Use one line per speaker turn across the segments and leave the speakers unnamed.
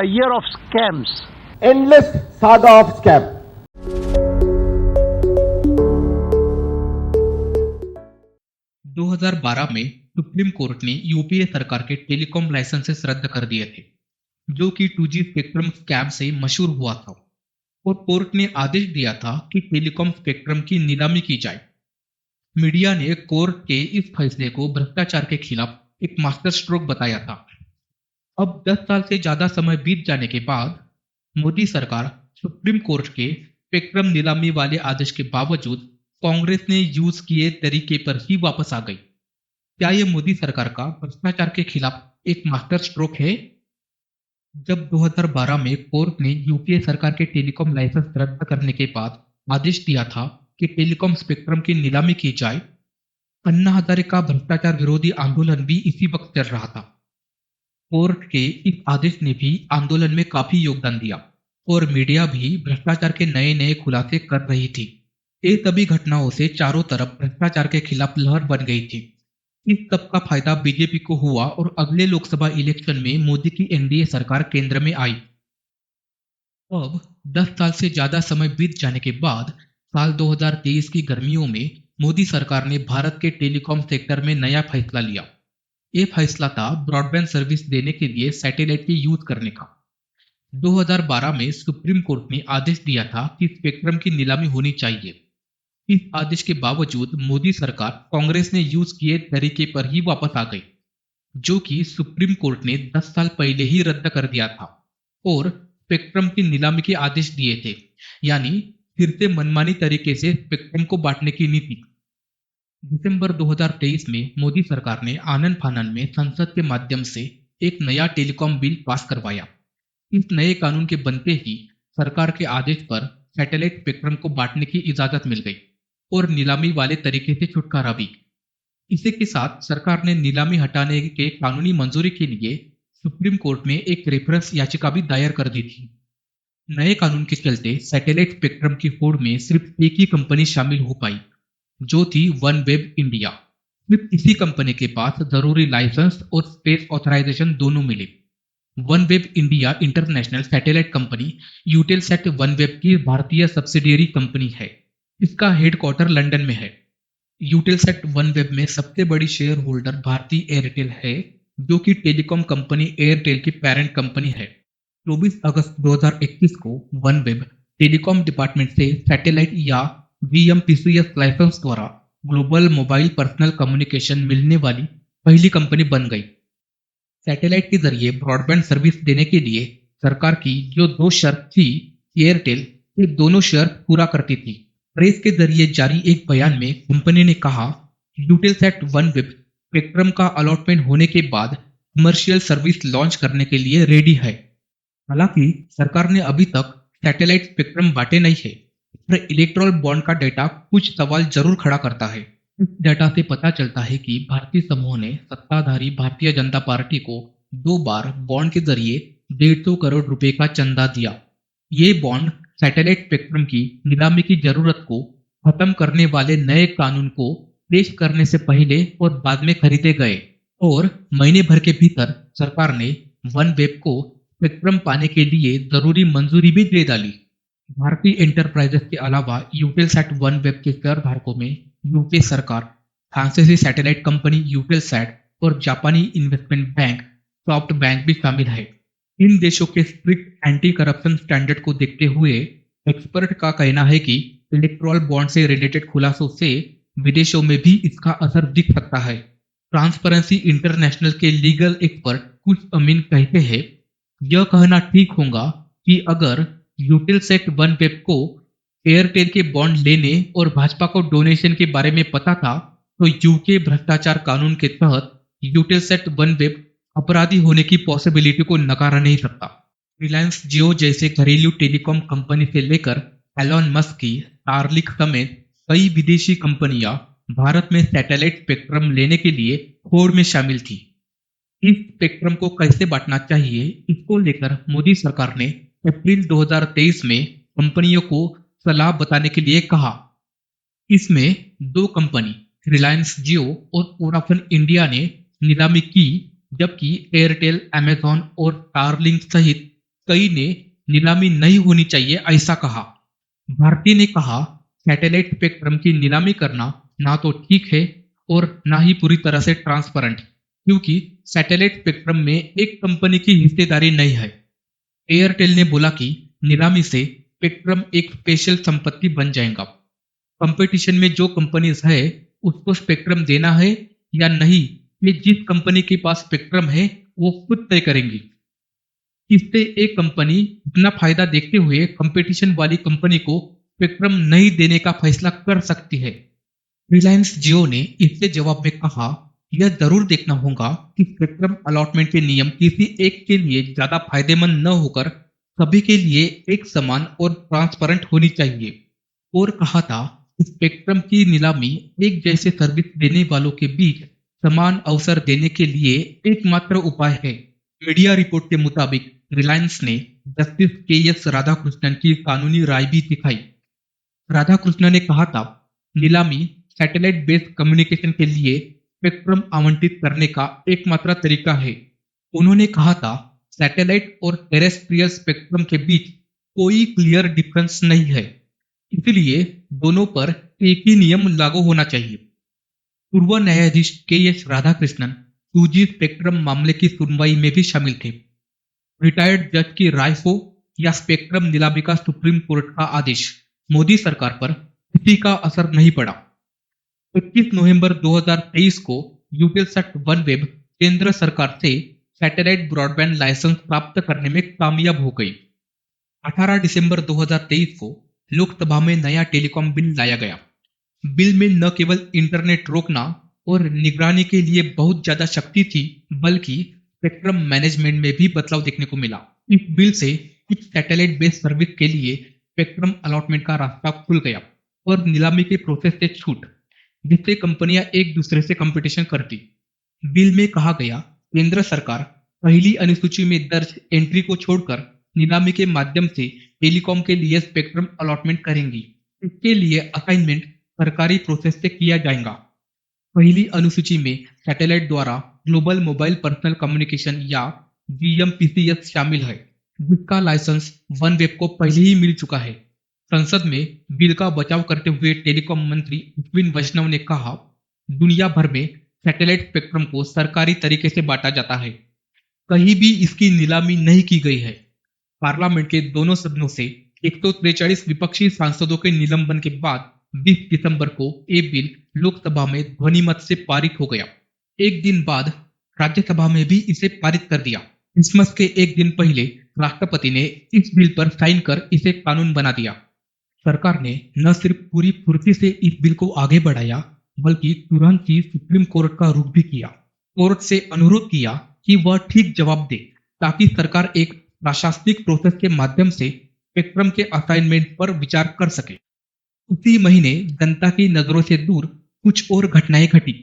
a year of scams.
Endless saga of scam.
2012 में supreme court ने UPA सरकार के टेलीकॉम लाइसेंसेस रद्द कर दिए थे, जो कि 2G स्पेक्ट्रम स्कैम से मशहूर हुआ था। और कोर्ट ने आदेश दिया था कि टेलीकॉम स्पेक्ट्रम की नीलामी की जाए। मीडिया ने कोर्ट के इस फैसले को भ्रष्टाचार के खिलाफ एक मास्टर स्ट्रोक बताया था। अब 10 साल से ज्यादा समय बीत जाने के बाद मोदी सरकार सुप्रीम कोर्ट के स्पेक्ट्रम नीलामी वाले आदेश के बावजूद कांग्रेस ने यूज किए तरीके पर ही वापस आ गई। क्या ये मोदी सरकार का भ्रष्टाचार के खिलाफ एक मास्टर स्ट्रोक है? जब 2012 में कोर्ट ने यूपीए सरकार के टेलीकॉम लाइसेंस रद्द करने के बाद आदेश दिया था कि टेलीकॉम स्पेक्ट्रम की नीलामी की जाए, अन्ना हजारे का भ्रष्टाचार विरोधी आंदोलन भी इसी वक्त चल रहा था। कोर्ट के इस आदेश ने भी आंदोलन में काफी योगदान दिया और मीडिया भी भ्रष्टाचार के नए नए खुलासे कर रही थी। ये सभी घटनाओं से चारों तरफ भ्रष्टाचार के खिलाफ लहर बन गई थी। इस सब का फायदा बीजेपी को हुआ और अगले लोकसभा इलेक्शन में मोदी की एनडीए सरकार केंद्र में आई। अब 10 साल से ज्यादा समय बीत जाने के बाद साल 2023 की गर्मियों में मोदी सरकार ने भारत के टेलीकॉम सेक्टर में नया फैसला लिया। ये फैसला था ब्रॉडबैंड सर्विस देने के लिए सैटेलाइट के यूज करने का। 2012 में सुप्रीम कोर्ट ने आदेश दिया था कि स्पेक्ट्रम की नीलामी होनी चाहिए। इस आदेश के बावजूद मोदी सरकार कांग्रेस ने यूज किए तरीके पर ही वापस आ गई, जो कि सुप्रीम कोर्ट ने 10 साल पहले ही रद्द कर दिया था और स्पेक्ट्रम की नीलामी के आदेश दिए थे, यानी फिर से मनमानी तरीके से स्पेक्ट्रम को बांटने की नीति। दिसंबर 2023 में मोदी सरकार ने आनन फानन में संसद के माध्यम से एक नया टेलीकॉम बिल पास करवाया। इस नए कानून के बनते ही सरकार के आदेश पर सैटेलाइट स्पेक्ट्रम को बांटने की इजाजत मिल गई और नीलामी वाले तरीके से छुटकारा भी। इसी के साथ सरकार ने नीलामी हटाने के कानूनी मंजूरी के लिए सुप्रीम कोर्ट में एक रेफरेंस याचिका भी दायर कर दी थी। नए कानून के चलते सैटेलाइट स्पेक्ट्रम की होड़ में सिर्फ एक ही कंपनी शामिल हो पाई, जो थी वनवेब इंडिया। सिर्फ इसी कंपनी के पास जरूरी लाइसेंस और स्पेस ऑथराइजेशन दोनों मिले। OneWeb India international satellite company Eutelsat OneWeb की भारतीय सब्सिडियरी कंपनी है। इसका हेडक्वार्टर लंदन में है। यूटेलसैट वनवेब में सबसे बड़ी शेयर होल्डर भारती एयरटेल है, जो कि टेलीकॉम कंपनी एयरटेल की पेरेंट कंपनी है। 24 अगस्त 2021 को वनवेब टेलीकॉम डिपार्टमेंट से सैटेलाइट या VMPCS लाइसेंस द्वारा ग्लोबल मोबाइल पर्सनल कम्युनिकेशन मिलने वाली पहली कंपनी बन गई। सैटेलाइट के जरिए ब्रॉडबैंड सर्विस देने के लिए सरकार की जो 2 शर्त थी, एयरटेल ये दोनों शर्त पूरा करती थी। प्रेस के जरिए जारी एक बयान में कंपनी ने कहा, यूटेलसैट वनवेब स्पेक्ट्रम का अलॉटमेंट होने के बाद कमर्शियल सर्विस लॉन्च करने के लिए रेडी है। हालांकि सरकार ने अभी तक सैटेलाइट स्पेक्ट्रम बांटे नहीं है, पर इलेक्ट्रल बॉन्ड का डेटा कुछ सवाल जरूर खड़ा करता है। इस डेटा से पता चलता है कि भारतीय समूह ने सत्ताधारी भारतीय जनता पार्टी को 2 बार बॉन्ड के जरिए 150 करोड़ रुपए का चंदा दिया। ये बॉन्ड सैटेलाइट स्पेक्ट्रम की नीलामी की जरूरत को खत्म करने वाले नए कानून को पेश करने से पहले और बाद में खरीदे गए और महीने भर के भीतर सरकार ने वनवेब को स्पेक्ट्रम पाने के लिए जरूरी मंजूरी भी दे डाली। भारतीय एंटरप्राइजेस के अलावा यूटेलसैट वनवेब के शेयरधारकों में यूके सरकार, फ्रांसीसी सैटेलाइट कंपनी यूटेलसैट और जापानी इन्वेस्टमेंट बैंक सॉफ्ट बैंक भी शामिल है। इन देशों के स्ट्रिक्ट एंटी करप्शन स्टैंडर्ड को देखते हुए एक्सपर्ट का कहना है कि इलेक्ट्रल बॉन्ड से रिलेटेड खुलासों से विदेशों में भी इसका असर दिख सकता है। ट्रांसपेरेंसी इंटरनेशनल के लीगल एक्सपर्ट कुछ अमीन कहते हैं, यह कहना ठीक होगा कि अगर यूटेलसैट वनवेब को एयरटेल के बॉन्ड लेने और भाजपा को डोनेशन के बारे में पता था, तो यूके भ्रष्टाचार कानून के तहत यूटेलसैट वनवेब अपराधी होने की पॉसिबिलिटी को नकारा नहीं सकता। रिलायंस जियो जैसे घरेलू टेलीकॉम कंपनी से लेकर एलॉन मस्क की स्टारलिंक समेत कई विदेशी कंपनियां भारत में सैटेलाइट स्पेक्ट्रम लेने के लिए होड़ में शामिल थी। इस स्पेक्ट्रम को कैसे बांटना चाहिए, इसको लेकर मोदी सरकार ने अप्रैल 2023 में कंपनियों को सलाह बताने के लिए कहा। इसमें 2 कंपनी रिलायंस जियो और वोडाफोन इंडिया ने नीलामी की, जबकि एयरटेल, अमेजॉन और स्टारलिंक सहित कई ने नीलामी नहीं होनी चाहिए ऐसा कहा। भारती ने कहा सैटेलाइट स्पेक्ट्रम की नीलामी करना ना तो ठीक है और ना ही पूरी तरह से ट्रांसपेरेंट, क्योंकि सैटेलाइट स्पेक्ट्रम में एक कंपनी की हिस्सेदारी नहीं है। एयरटेल ने बोला कि नीलामी से स्पेक्ट्रम एक स्पेशल संपत्ति बन जाएगा। कंपटीशन में जो कंपनीज है उसको स्पेक्ट्रम देना है या नहीं, ये जिस कंपनी के पास स्पेक्ट्रम है वो खुद तय करेंगी। इससे एक कंपनी अपना फायदा देखते हुए कंपटीशन वाली कंपनी को स्पेक्ट्रम नहीं देने का फैसला कर सकती है। रिलायंस जियो ने इसके जवाब में कहा, यह जरूर देखना होगा कि स्पेक्ट्रम अलॉटमेंट के नियम किसी एक के लिए ज्यादा फायदेमंद न होकर सभी के लिए एक समान और ट्रांसपेरेंट होनी चाहिए। और कहा था कि स्पेक्ट्रम की नीलामी एक जैसे सर्विस देने वालों के बीच समान अवसर देने के लिए एकमात्र उपाय है। मीडिया रिपोर्ट के मुताबिक रिलायंस ने जस्टिस के.एस. राधाकृष्णन की कानूनी राय भी दिखाई। राधाकृष्णन ने कहा था, नीलामी सैटेलाइट बेस्ड कम्युनिकेशन के लिए स्पेक्ट्रम आवंटित करने का एकमात्र तरीका है। उन्होंने कहा था, सैटेलाइट और टेरेस्ट्रियल स्पेक्ट्रम के बीच कोई क्लियर डिफरेंस नहीं है, इसलिए दोनों पर एक ही नियम लागू होना चाहिए। पूर्व न्यायाधीश के.एस. राधाकृष्णन 2G स्पेक्ट्रम मामले की सुनवाई में भी शामिल थे। रिटायर्ड जज की राय हो या स्पेक्ट्रम नीलामी का सुप्रीम कोर्ट का आदेश, मोदी सरकार पर किसी का असर नहीं पड़ा। 25 नवंबर 2023 को यूटेलसैट वनवेब केंद्र सरकार से सैटेलाइट ब्रॉडबैंड लाइसेंस प्राप्त करने में कामयाब हो गई। 18 दिसंबर 2023 को लोकसभा में नया टेलीकॉम बिल लाया गया। बिल में न केवल इंटरनेट रोकना और निगरानी के लिए बहुत ज्यादा शक्ति थी, बल्कि स्पेक्ट्रम मैनेजमेंट में भी बदलाव देखने को मिला। इस बिल से कुछ सैटेलाइट बेस्ड सर्विस के लिए स्पेक्ट्रम अलॉटमेंट का रास्ता खुल गया और नीलामी के प्रोसेस से छूट, जिससे कंपनियां एक दूसरे से कंपटीशन करती। बिल में कहा गया, केंद्र सरकार पहली अनुसूची में दर्ज एंट्री को छोड़कर नीलामी के माध्यम से टेलीकॉम के लिए स्पेक्ट्रम अलॉटमेंट करेंगी। इसके लिए असाइनमेंट सरकारी प्रोसेस से किया जाएगा। पहली अनुसूची में सैटेलाइट द्वारा ग्लोबल मोबाइल पर्सनल कम्युनिकेशन या GMPCS शामिल है, जिसका लाइसेंस वनवेब को पहले ही मिल चुका है। संसद में बिल का बचाव करते हुए टेलीकॉम मंत्री अश्विन वैष्णव ने कहा, दुनिया भर में सैटेलाइट स्पेक्ट्रम को सरकारी तरीके से बांटा जाता है, कहीं भी इसकी नीलामी नहीं की गई है। पार्लियामेंट के दोनों सदनों से 143 विपक्षी सांसदों के निलंबन के बाद 20 दिसंबर को ये बिल लोकसभा में ध्वनिमत से पारित हो गया। एक दिन बाद राज्यसभा में भी इसे पारित कर दिया। क्रिसमस के एक दिन पहले राष्ट्रपति ने इस बिल पर साइन कर इसे कानून बना दिया। सरकार ने न सिर्फ पूरी फुर्ती से इस बिल को आगे बढ़ाया, बल्कि तुरंत ही सुप्रीम कोर्ट का रुख भी किया। कोर्ट से अनुरोध किया कि वह ठीक जवाब दे, ताकि सरकार एक प्रशासनिक प्रोसेस के माध्यम से स्पेक्ट्रम के असाइनमेंट पर विचार कर सके। उसी महीने जनता की नजरों से दूर कुछ और घटनाएं घटी।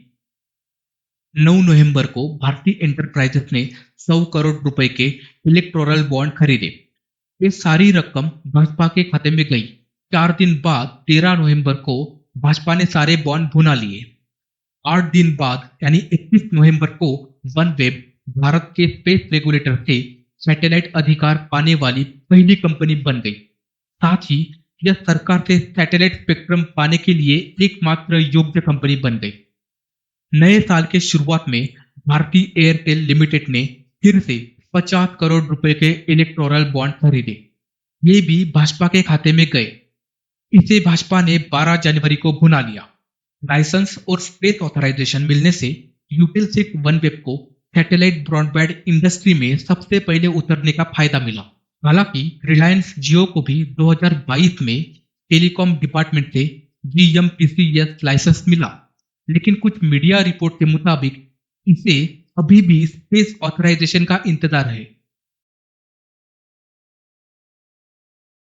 9 नवंबर को भारतीय एंटरप्राइजेस ने 100 करोड़ रुपए के इलेक्टोरल बॉन्ड खरीदे। ये सारी रकम भाजपा के खाते में गई। 4 दिन बाद 13 नवंबर को भाजपा ने सारे बॉन्ड भुना लिए। 8 दिन बाद यानी 21 नवंबर को वनवेब भारत के स्पेस रेगुलेटर से सैटेलाइट अधिकार पाने वाली पहली कंपनी बन गई। साथ ही यह सरकार से सैटेलाइट स्पेक्ट्रम पाने के लिए एकमात्र योग्य कंपनी बन गई। नए साल के शुरुआत में भारतीय एयरटेल लिमिटेड ने फिर से 50 करोड़ रुपए के इलेक्टोरल बॉन्ड खरीदे। ये भी भाजपा के खाते में गए। इसे भाजपा ने 12 जनवरी को भुना लिया। लाइसेंस और स्पेस ऑथराइजेशन मिलने से यूटेलसैट वनवेब को सैटेलाइट ब्रॉडबैंड इंडस्ट्री में सबसे पहले उतरने का फायदा मिला। हालांकि रिलायंस जियो को भी 2022 में टेलीकॉम डिपार्टमेंट से GMPCS लाइसेंस मिला, लेकिन कुछ मीडिया रिपोर्ट के मुताबिक इसे अभी भी स्पेस ऑथराइजेशन का इंतजार है।